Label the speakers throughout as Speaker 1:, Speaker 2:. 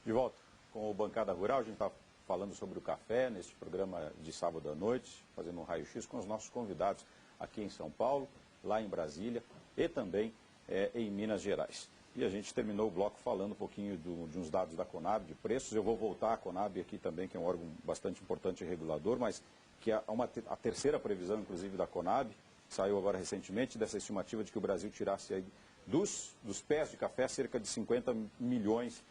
Speaker 1: De volta com o Bancada Rural, a gente está falando sobre o café neste programa de sábado à noite, fazendo um raio-x com os nossos convidados aqui em São Paulo, lá em Brasília e também em Minas Gerais. E a gente terminou o bloco falando um pouquinho de uns dados da Conab, de preços. Eu vou voltar à Conab aqui também, que é um órgão bastante importante e regulador, mas que é a terceira previsão, inclusive, da Conab, que saiu agora recentemente, dessa estimativa de que o Brasil tirasse aí dos pés de café cerca de 50 milhões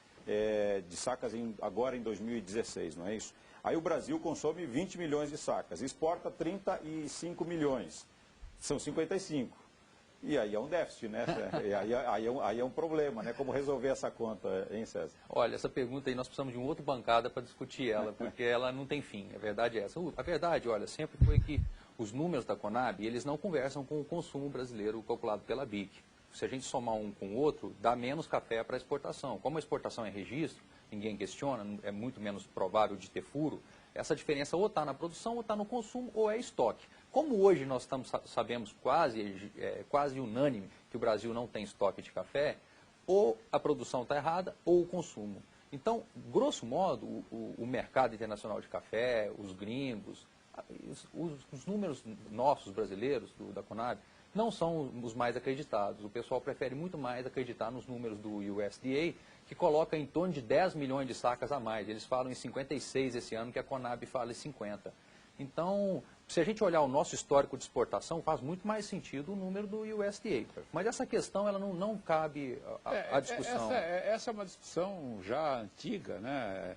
Speaker 1: de sacas agora em 2016, não é isso? Aí o Brasil consome 20 milhões de sacas, exporta 35 milhões, são 55. E aí é um déficit, né? Aí é um problema, né? Como resolver essa conta, hein, César?
Speaker 2: Olha, essa pergunta aí nós precisamos de uma outra bancada para discutir ela, porque ela não tem fim, a verdade é essa. A verdade, olha, sempre foi que os números da Conab, eles não conversam com o consumo brasileiro calculado pela BIC. Se a gente somar um com o outro, dá menos café para exportação. Como a exportação é registro, ninguém questiona, é muito menos provável de ter furo, essa diferença ou está na produção, ou está no consumo, ou é estoque. Como hoje nós sabemos quase unânime que o Brasil não tem estoque de café, ou a produção está errada, ou o consumo. Então, grosso modo, o mercado internacional de café, os gringos, os números nossos brasileiros, da Conab, não são os mais acreditados. O pessoal prefere muito mais acreditar nos números do USDA, que coloca em torno de 10 milhões de sacas a mais. Eles falam em 56 esse ano, que a Conab fala em 50. Então, se a gente olhar o nosso histórico de exportação, faz muito mais sentido o número do USDA. Mas essa questão ela não cabe à discussão.
Speaker 3: Essa é uma discussão já antiga, né?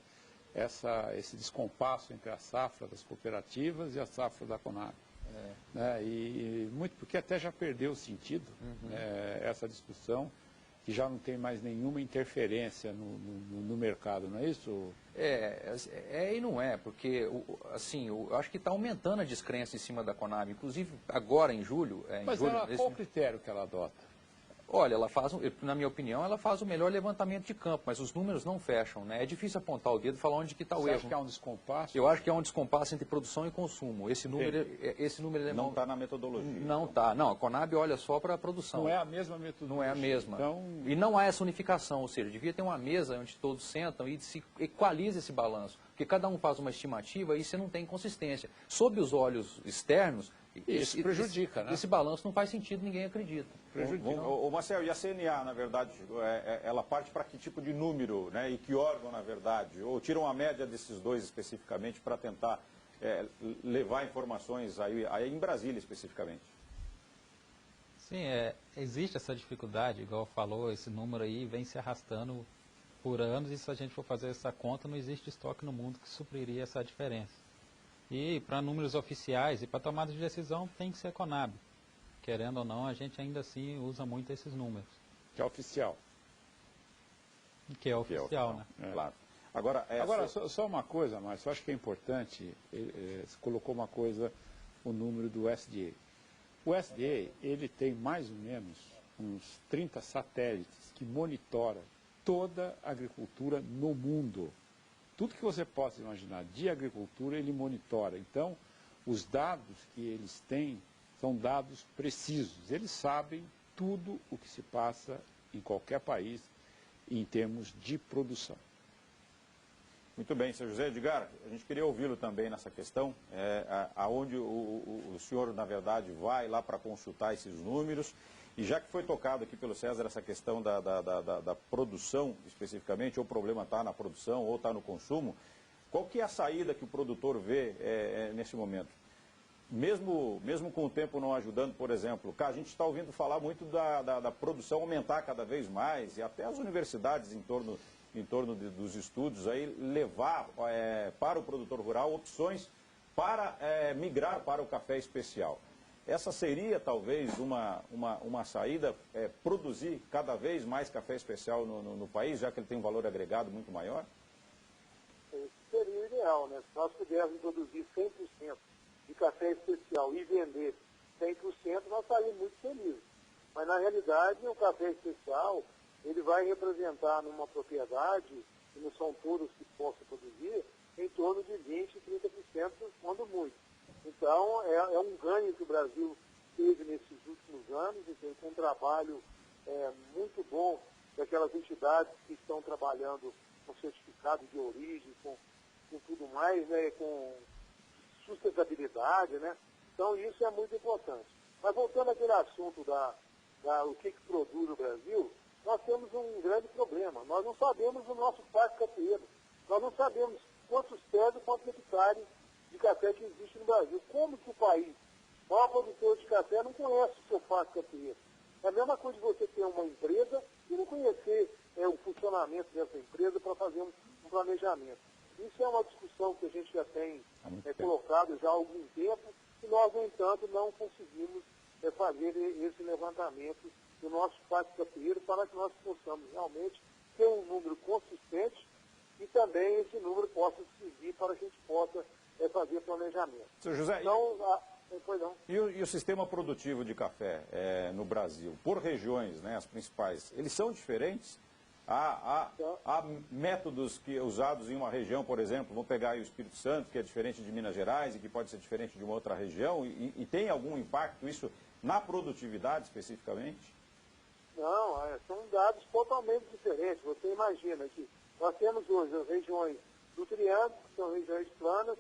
Speaker 3: Esse descompasso entre a safra das cooperativas e a safra da Conab. Né? E muito porque até já perdeu o sentido, essa discussão, que já não tem mais nenhuma interferência no mercado, não é isso?
Speaker 2: E não é, porque assim, eu acho que está aumentando a descrença em cima da Conab, inclusive agora em julho.
Speaker 3: Mas qual o critério que ela adota?
Speaker 2: Olha, na minha opinião, ela faz o melhor levantamento de campo, mas os números não fecham, né? É difícil apontar o dedo e falar onde que está o erro.
Speaker 3: Você acha que há um descompasso?
Speaker 2: Eu acho que há um descompasso entre produção e consumo. Esse número
Speaker 1: não está na metodologia.
Speaker 2: Não está. Não, a Conab olha só para a produção.
Speaker 3: Não é a mesma metodologia.
Speaker 2: Não é a mesma.
Speaker 3: Então...
Speaker 2: E não há essa unificação, ou seja, devia ter uma mesa onde todos sentam e se equaliza esse balanço. Porque cada um faz uma estimativa e você não tem consistência. Sob os olhos externos,
Speaker 3: isso prejudica, né?
Speaker 2: Esse balanço não faz sentido, ninguém acredita.
Speaker 1: Ô Marcelo, e a CNA, na verdade, ela parte para que tipo de número, né? E que órgão, na verdade? Ou tiram uma média desses dois especificamente para tentar levar informações aí em Brasília especificamente?
Speaker 4: Sim, existe essa dificuldade, igual falou, esse número aí vem se arrastando por anos e se a gente for fazer essa conta, não existe estoque no mundo que supriria essa diferença. E para números oficiais e para tomada de decisão tem que ser Conab. Querendo ou não, a gente ainda assim usa muito esses números.
Speaker 3: Que é oficial.
Speaker 4: Que é oficial, né?
Speaker 1: Claro. Agora,
Speaker 3: só uma coisa, Márcio, eu acho que é importante, você colocou uma coisa, o número do USDA. O USDA, ele tem mais ou menos uns 30 satélites que monitoram toda a agricultura no mundo. Tudo que você possa imaginar de agricultura, ele monitora. Então, os dados que eles têm são dados precisos. Eles sabem tudo o que se passa em qualquer país em termos de produção.
Speaker 1: Muito bem, Sr. José Edgar, a gente queria ouvi-lo também nessa questão, aonde o senhor, na verdade, vai lá para consultar esses números. E já que foi tocado aqui pelo César essa questão da produção especificamente, ou o problema está na produção ou está no consumo, qual que é a saída que o produtor vê nesse momento? Mesmo com o tempo não ajudando, por exemplo, a gente está ouvindo falar muito da produção aumentar cada vez mais, e até as universidades em torno dos estudos aí levar para o produtor rural opções para migrar para o café especial. Essa seria, talvez, uma saída, produzir cada vez mais café especial no país, já que ele tem um valor agregado muito maior?
Speaker 5: Seria o ideal, né? Se nós pudermos produzir 100% de café especial e vender 100%, nós estaríamos muito felizes. Mas, na realidade, o café especial, ele vai representar numa propriedade, e não são todos que possam produzir, em torno de 20%, 30%, quando muito. Então, é um ganho que o Brasil teve nesses últimos anos, e com um trabalho muito bom daquelas entidades que estão trabalhando certificado de origem, com tudo mais, né, com sustentabilidade, né? Então isso é muito importante. Mas voltando àquele assunto o que produz o Brasil, nós temos um grande problema. Nós não sabemos o nosso parque cafeeiro. Nós não sabemos quantos pés e quantos hectares de café que existe no Brasil. Como que o país, o maior produtor de café, não conhece o seu parque cafeeiro? É a mesma coisa de você ter uma empresa e não conhecer o funcionamento dessa empresa para fazer um planejamento. Isso é uma discussão que a gente já tem colocado já há algum tempo e nós, no entanto, não conseguimos fazer esse levantamento do nosso parque cafeeiro para que nós possamos realmente ter um número consistente e também esse número possa servir para que a gente possa fazer planejamento.
Speaker 1: Seu José,
Speaker 5: então,
Speaker 1: e o sistema produtivo de café no Brasil, por regiões, né, as principais, eles são diferentes? Há métodos usados em uma região, por exemplo, vamos pegar aí o Espírito Santo, que é diferente de Minas Gerais e que pode ser diferente de uma outra região, e tem algum impacto isso na produtividade especificamente?
Speaker 5: Não, são dados totalmente diferentes. Você imagina que nós temos hoje as regiões do Triângulo, que são regiões planas,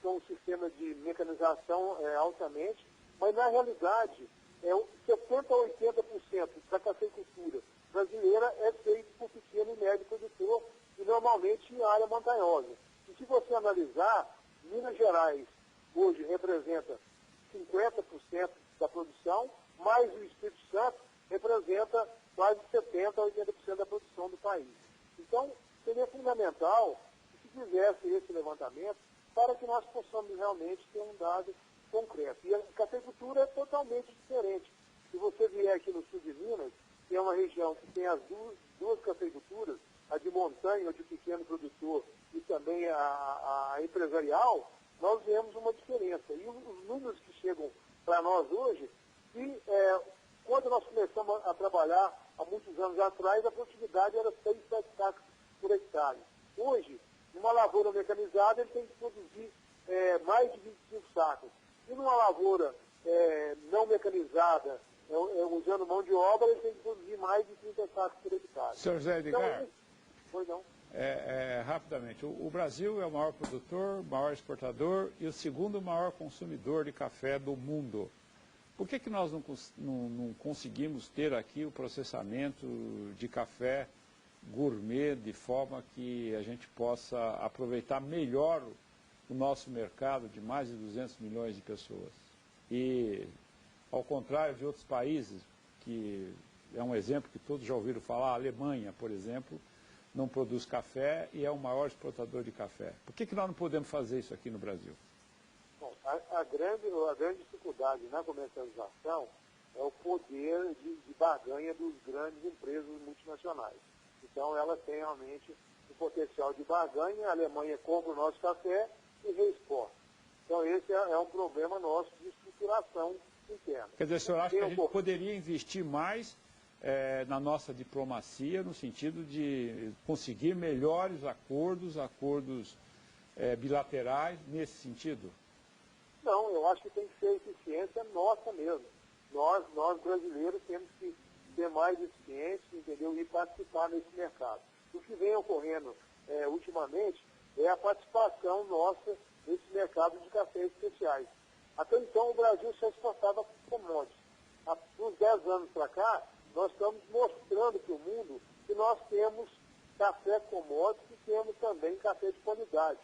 Speaker 5: com um sistema de mecanização altamente, mas na realidade 70% a 80% da cafeicultura brasileira é feito por pequeno e médio produtor e normalmente em área montanhosa. E se você analisar, Minas Gerais hoje representa 50% da produção, mais o Espírito Santo representa quase 70% a 80% da produção do país. Então, seria fundamental que se fizesse esse levantamento para que nós possamos realmente ter um dado concreto. E a cafeicultura é totalmente diferente. Se você vier aqui no sul de Minas, que é uma região que tem as duas cafeiculturas, a de montanha, ou de pequeno produtor, e também a empresarial, nós vemos uma diferença. E os números que chegam para nós hoje, quando nós começamos a trabalhar há muitos anos atrás, a produtividade era 6, 7 sacos por hectare. Hoje, numa lavoura mecanizada, ele tem que produzir mais de 25 sacos. E numa lavoura não mecanizada, usando mão de obra, ele tem que produzir mais de 30 sacos por hectare.
Speaker 3: Senhor José Edgar,
Speaker 5: pois não.
Speaker 3: Rapidamente, o Brasil é o maior produtor, maior exportador e o segundo maior consumidor de café do mundo. Por que nós não conseguimos ter aqui o processamento de café gourmet de forma que a gente possa aproveitar melhor o nosso mercado de mais de 200 milhões de pessoas? E, ao contrário de outros países, que é um exemplo que todos já ouviram falar, a Alemanha, por exemplo, não produz café e é o maior exportador de café. Por que nós não podemos fazer isso aqui no Brasil?
Speaker 5: Bom, a grande dificuldade na comercialização é o poder de barganha dos grandes empresas multinacionais. Então, elas têm realmente o potencial de barganha, a Alemanha compra o nosso café e reexporta. Então, esse é um problema nosso de estruturação interna.
Speaker 3: Quer dizer, o senhor acha que a gente poderia investir mais na nossa diplomacia, no sentido de conseguir melhores acordos bilaterais nesse sentido?
Speaker 5: Não, eu acho que tem que ser eficiência nossa mesmo. Nós brasileiros temos que ser mais eficientes, entendeu? E participar nesse mercado. O que vem ocorrendo ultimamente é a participação nossa nesse mercado de cafés especiais. Até então o Brasil só exportava commodities. Há uns 10 anos para cá, nós estamos mostrando para o mundo que nós temos café commodities e temos também café de qualidade.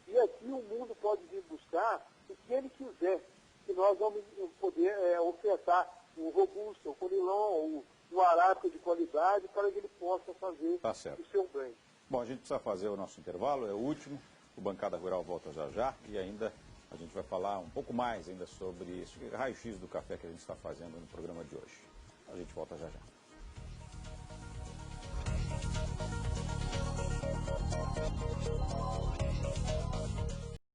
Speaker 5: E aqui o mundo pode vir buscar o que ele quiser, que nós vamos poder ofertar o robusto, o conilon, o arábica de qualidade, para que ele possa fazer o seu bem.
Speaker 1: Bom, a gente precisa fazer o nosso intervalo, é o último. O Bancada Rural volta já e ainda a gente vai falar um pouco mais ainda sobre esse raio-x do café que a gente está fazendo no programa de hoje. A gente volta já.